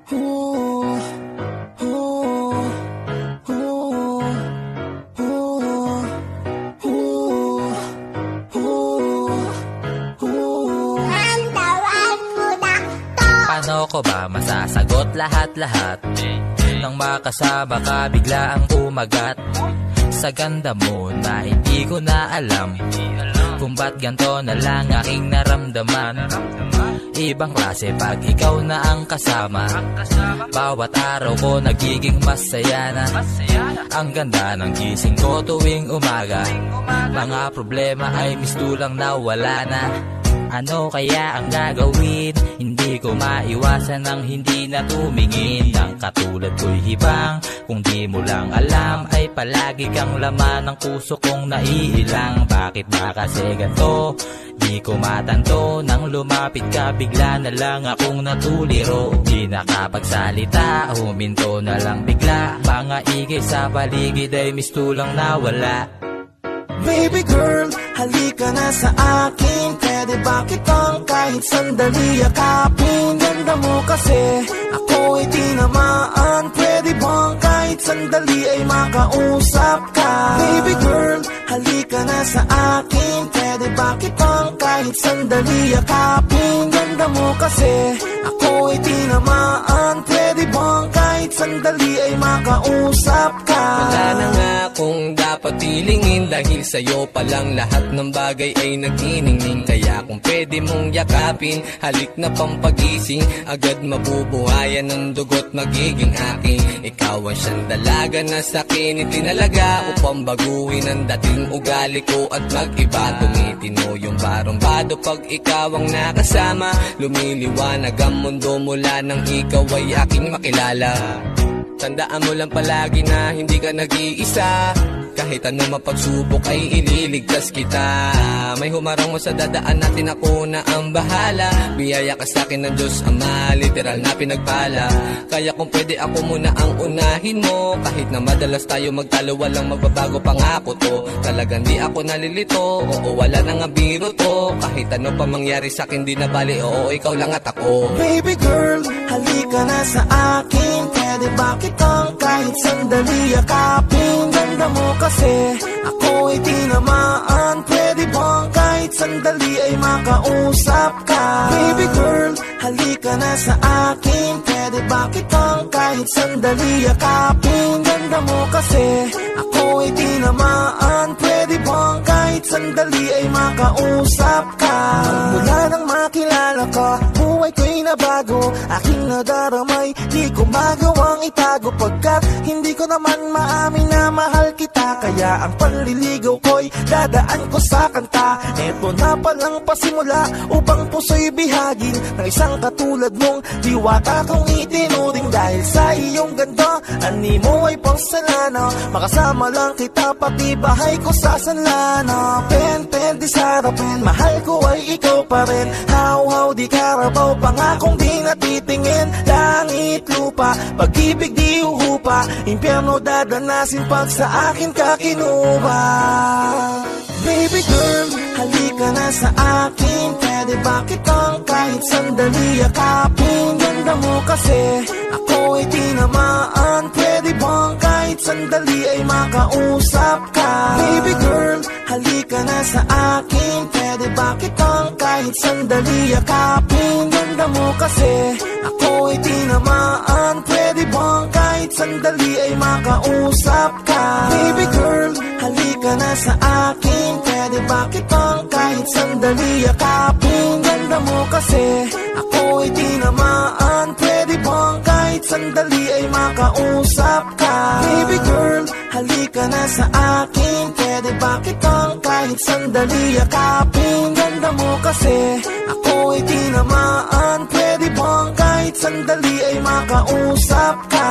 Paano ko ba masasagot lahat-lahat nang makasama ka bigla ang umagat? Sa ganda mo na hindi ko na alam kung ba't ganito na lang aking naramdaman. Ibang klase pag ikaw na ang kasama, bawat araw ko nagiging masaya na. Ang ganda ng gising ko tuwing umaga, mga problema ay mistulang nawala na. Ano kaya ang gagawin? Hindi ko maiwasan ng hindi na tumingin. Ang katulad ko'y hibang, kung di mo lang alam ay palagi kang laman ng puso kong naiilang. Bakit ba kasi ganito? Di ko matanto, nang lumapit ka bigla na lang akong natuliro. Di nakapagsalita, huminto na lang bigla. Mga igay sa paligid ay mistulang nawala. Baby girl, halika na sa akin. Pwede ba kitang kahit sandali yakapin? Ganda mo kasi, ako ay tinamaan. Pwede bang kahit sandali ay makausap ka? Baby girl, halika na sa akin. Pwede ba kitang kahit sandali yakapin? Ganda mo kasi, ako ay tinamaan. Pwede bang kahit sandali ay makausap ka? Wala na nga kung dapat pilingin, dahil sa'yo pa lang lahat ng bagay ay nagniningning. Kaya kung pwede mong yakapin, halik na pampagising, agad mabubuhayan ng dugot magiging akin. Ikaw ang siyang dalaga na sa'kin itinalaga upang baguhin ang dating ugali ko at mag-iba. Tumitino yung barumbado pag ikaw ang nakasama, lumiliwanag ang mundo mula nang ikaw ay aking makilala. Tandaan mo lang palagi na hindi ka nag-iisa, kahit ano mapagsubok ay ililigtas kita. May humarang mo sa dadaan natin, ako na ang bahala. Biyaya ka sa'kin ng Diyos Ama, literal na pinagpala. Kaya kung pwede ako muna ang unahin mo, kahit na madalas tayo magtalo, walang magbabago pangako to. Talagang di ako nalilito, oo wala nang biro to. Kahit ano pa mangyari sa'kin di na bali, oo ikaw lang at ako. Baby girl, halika na sa akin. Pwede ba kitang kahit sandali yakapin? Ganda mo kasi, ako ay tinamaan. Pwede bang kahit sandali ay makausap ka? Baby girl, halika na sa akin. Pwede ba kitang kahit sandali yakapin? Ganda mo kasi, ako ay tinamaan. Pwede bang kahit sandali ay makausap ka? Mula nang makilala ka, buhay ko'y nabago. Aking nadaramay, di ko magawang itago, pagkat hindi ko naman maamin na mahal kita. Kaya ang panliligaw ko'y dadaan ko sa kanta. Eto na palang pasimula upang puso'y bihagin ng isang katulad mong diwata kong itinuring. Dahil sa iyong ganda, animo ay porselana. Makasama lang kita, pati bahay ko sa sanlana. Pen, di sarapin, mahal ko ay ikaw pa rin. How, di karabaw, pangakong di natitingin. Langit, lupa, pag-ibig di uhupa. Impyerno dadanasin pag sa akin ka kinuha. Baby girl, halika na sa akin. Pwede ba kitang kahit sandali yakapin? Ganda mo kasi, ako ay tinamaan. Pwede bang kahit sandali ay makausap ka? Baby girl, halika na sa akin. Pwede ba kitang kahit sandali yakapin? Ganda mo kasi, ako ay tinamaan. Pwede bang kahit sandali ay makausap ka? Baby girl, halika na sa akin. Pwede ba kitang kahit sandali yakapin? Ganda mo kasi, ako ay tinamaan. Pwede bang kahit sandali ay makausap ka? Baby girl, halika na sa akin. Pwede ba kitang kahit sandali yakapin? Ganda mo kasi, ako ay tinamaan. Pwede bang kahit sandali ay makausap ka?